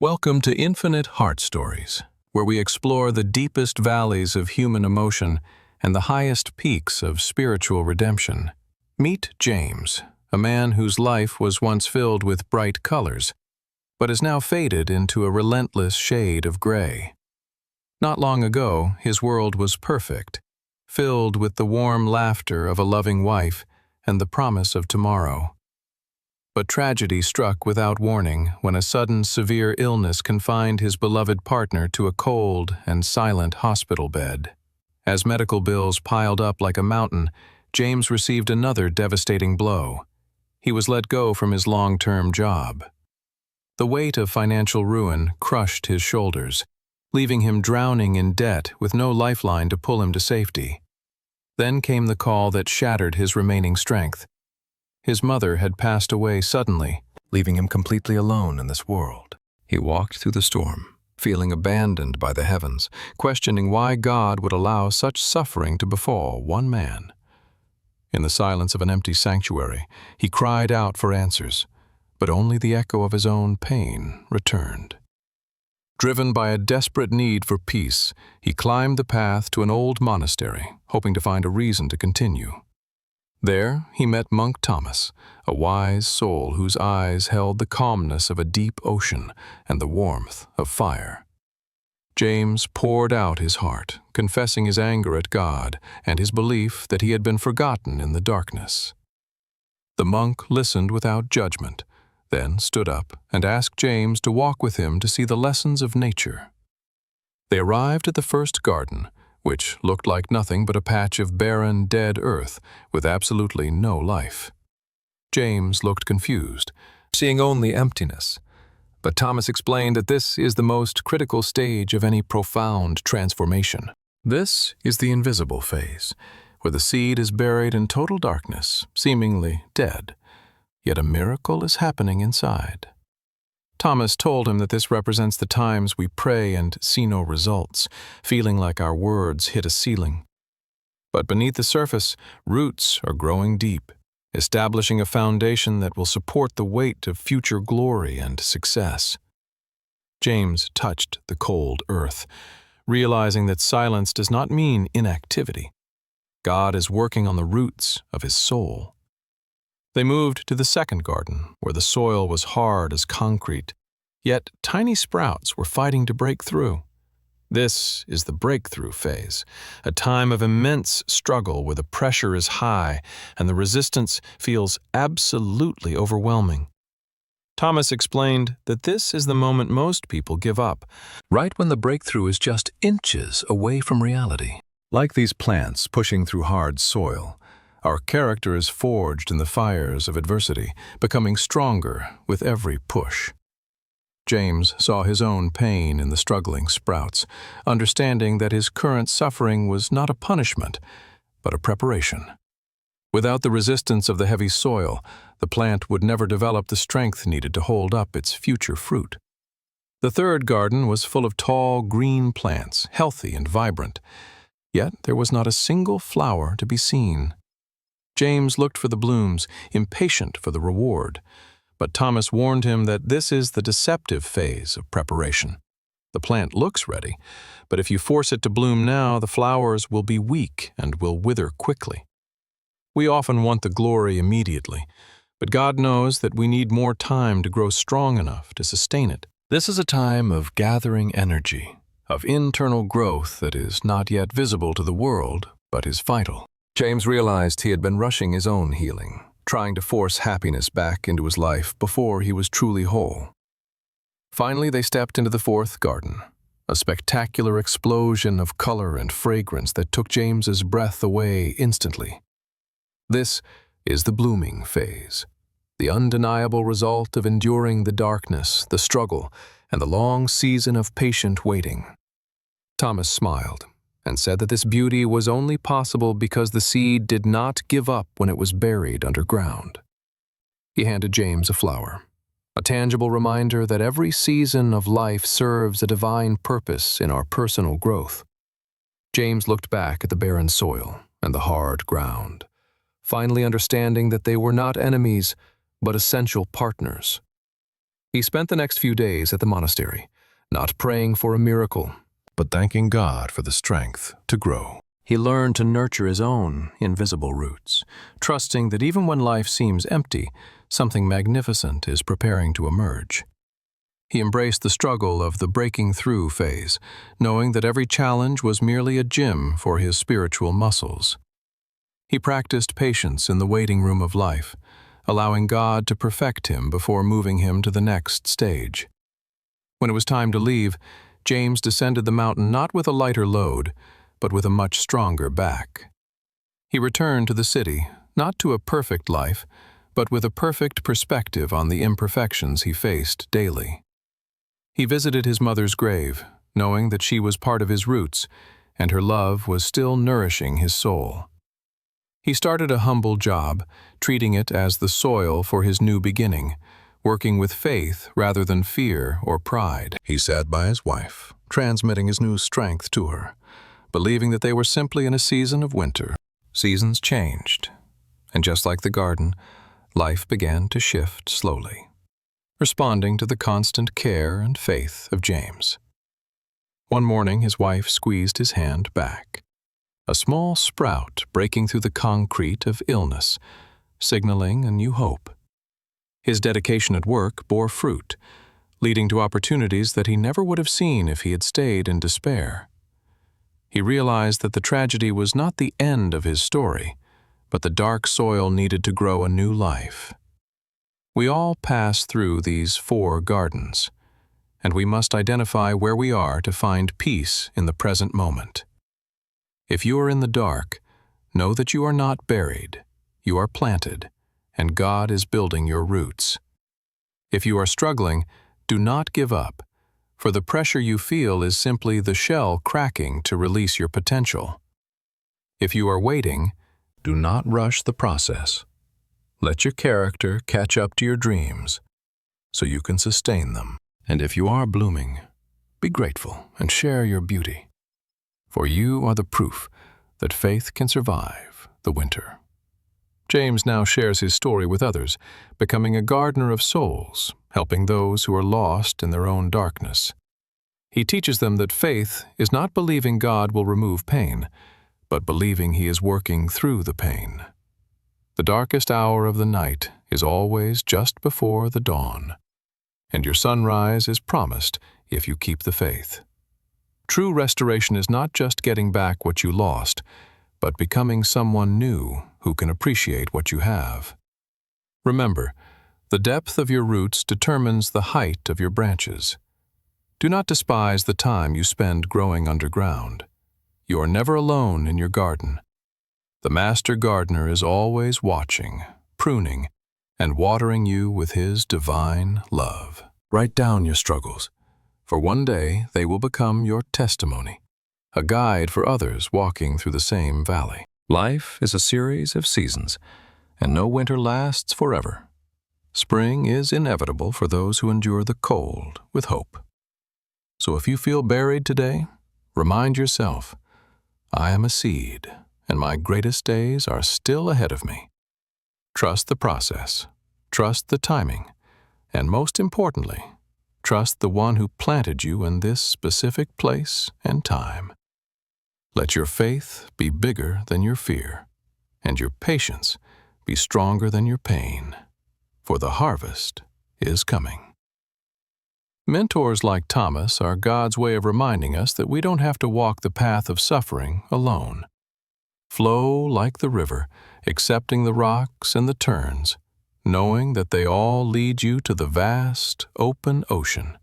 Welcome to Infinite Heart Stories, where we explore the deepest valleys of human emotion and the highest peaks of spiritual redemption. Meet James, a man whose life was once filled with bright colors, but is now faded into a relentless shade of gray. Not long ago, his world was perfect, filled with the warm laughter of a loving wife and the promise of tomorrow. But tragedy struck without warning when a sudden severe illness confined his beloved partner to a cold and silent hospital bed. As medical bills piled up like a mountain, James received another devastating blow. He was let go from his long-term job. The weight of financial ruin crushed his shoulders, leaving him drowning in debt with no lifeline to pull him to safety. Then came the call that shattered his remaining strength. His mother had passed away suddenly, leaving him completely alone in this world. He walked through the storm, feeling abandoned by the heavens, questioning why God would allow such suffering to befall one man. In the silence of an empty sanctuary, he cried out for answers, but only the echo of his own pain returned. Driven by a desperate need for peace, he climbed the path to an old monastery, hoping to find a reason to continue. There, he met Monk Thomas, a wise soul whose eyes held the calmness of a deep ocean and the warmth of fire. James poured out his heart, confessing his anger at God and his belief that he had been forgotten in the darkness. The monk listened without judgment, then stood up and asked James to walk with him to see the lessons of nature. They arrived at the first garden, which looked like nothing but a patch of barren, dead earth with absolutely no life. James looked confused, seeing only emptiness, but Thomas explained that this is the most critical stage of any profound transformation. This is the invisible phase, where the seed is buried in total darkness, seemingly dead, yet a miracle is happening inside. Thomas told him that this represents the times we pray and see no results, feeling like our words hit a ceiling. But beneath the surface, roots are growing deep, establishing a foundation that will support the weight of future glory and success. James touched the cold earth, realizing that silence does not mean inactivity. God is working on the roots of his soul. They moved to the second garden, where the soil was hard as concrete, yet tiny sprouts were fighting to break through. This is the breakthrough phase, a time of immense struggle where the pressure is high and the resistance feels absolutely overwhelming. Thomas explained that this is the moment most people give up, right when the breakthrough is just inches away from reality. Like these plants pushing through hard soil, our character is forged in the fires of adversity, becoming stronger with every push. James saw his own pain in the struggling sprouts, understanding that his current suffering was not a punishment, but a preparation. Without the resistance of the heavy soil, the plant would never develop the strength needed to hold up its future fruit. The third garden was full of tall, green plants, healthy and vibrant, yet there was not a single flower to be seen. James looked for the blooms, impatient for the reward, but Thomas warned him that this is the deceptive phase of preparation. The plant looks ready, but if you force it to bloom now, the flowers will be weak and will wither quickly. We often want the glory immediately, but God knows that we need more time to grow strong enough to sustain it. This is a time of gathering energy, of internal growth that is not yet visible to the world, but is vital. James realized he had been rushing his own healing, trying to force happiness back into his life before he was truly whole. Finally, they stepped into the fourth garden, a spectacular explosion of color and fragrance that took James's breath away instantly. This is the blooming phase, the undeniable result of enduring the darkness, the struggle, and the long season of patient waiting. Thomas smiled and said that this beauty was only possible because the seed did not give up when it was buried underground. He handed James a flower, a tangible reminder that every season of life serves a divine purpose in our personal growth. James looked back at the barren soil and the hard ground, finally understanding that they were not enemies, but essential partners. He spent the next few days at the monastery, not praying for a miracle, but thanking God for the strength to grow. He learned to nurture his own invisible roots, trusting that even when life seems empty, something magnificent is preparing to emerge. He embraced the struggle of the breaking through phase, knowing that every challenge was merely a gym for his spiritual muscles. He practiced patience in the waiting room of life, allowing God to perfect him before moving him to the next stage. When it was time to leave, James descended the mountain not with a lighter load, but with a much stronger back. He returned to the city, not to a perfect life, but with a perfect perspective on the imperfections he faced daily. He visited his mother's grave, knowing that she was part of his roots, and her love was still nourishing his soul. He started a humble job, treating it as the soil for his new beginning, working with faith rather than fear or pride. He sat by his wife, transmitting his new strength to her, believing that they were simply in a season of winter. Seasons changed, and just like the garden, life began to shift slowly, responding to the constant care and faith of James. One morning, his wife squeezed his hand back, a small sprout breaking through the concrete of illness, signaling a new hope. His dedication at work bore fruit, leading to opportunities that he never would have seen if he had stayed in despair. He realized that the tragedy was not the end of his story, but the dark soil needed to grow a new life. We all pass through these 4 gardens, and we must identify where we are to find peace in the present moment. If you are in the dark, know that you are not buried, you are planted, and God is building your roots. If you are struggling, do not give up, for the pressure you feel is simply the shell cracking to release your potential. If you are waiting, do not rush the process. Let your character catch up to your dreams so you can sustain them. And if you are blooming, be grateful and share your beauty, for you are the proof that faith can survive the winter. James now shares his story with others, becoming a gardener of souls, helping those who are lost in their own darkness. He teaches them that faith is not believing God will remove pain, but believing He is working through the pain. The darkest hour of the night is always just before the dawn, and your sunrise is promised if you keep the faith. True restoration is not just getting back what you lost, but becoming someone new who can appreciate what you have. Remember, the depth of your roots determines the height of your branches. Do not despise the time you spend growing underground. You are never alone in your garden. The master gardener is always watching, pruning, and watering you with His divine love. Write down your struggles, for one day they will become your testimony, a guide for others walking through the same valley. Life is a series of seasons, and no winter lasts forever. Spring is inevitable for those who endure the cold with hope. So if you feel buried today, remind yourself, I am a seed, and my greatest days are still ahead of me. Trust the process, trust the timing, and most importantly, trust the one who planted you in this specific place and time. Let your faith be bigger than your fear, and your patience be stronger than your pain, for the harvest is coming. Mentors like Thomas are God's way of reminding us that we don't have to walk the path of suffering alone. Flow like the river, accepting the rocks and the turns, knowing that they all lead you to the vast, open ocean.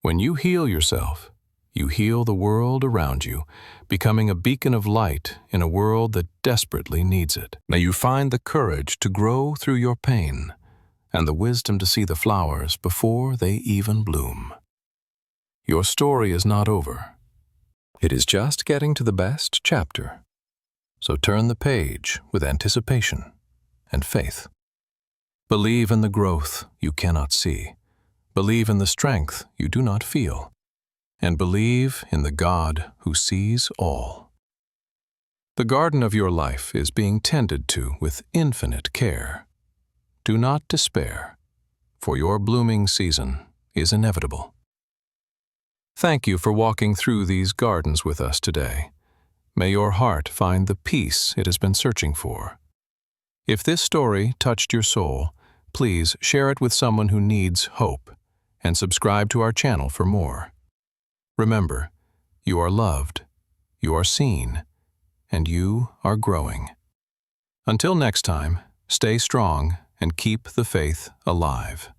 When you heal yourself, you heal the world around you, becoming a beacon of light in a world that desperately needs it. May you find the courage to grow through your pain and the wisdom to see the flowers before they even bloom. Your story is not over. It is just getting to the best chapter. So turn the page with anticipation and faith. Believe in the growth you cannot see. Believe in the strength you do not feel. And believe in the God who sees all. The garden of your life is being tended to with infinite care. Do not despair, for your blooming season is inevitable. Thank you for walking through these gardens with us today. May your heart find the peace it has been searching for. If this story touched your soul, please share it with someone who needs hope and subscribe to our channel for more. Remember, you are loved, you are seen, and you are growing. Until next time, stay strong and keep the faith alive.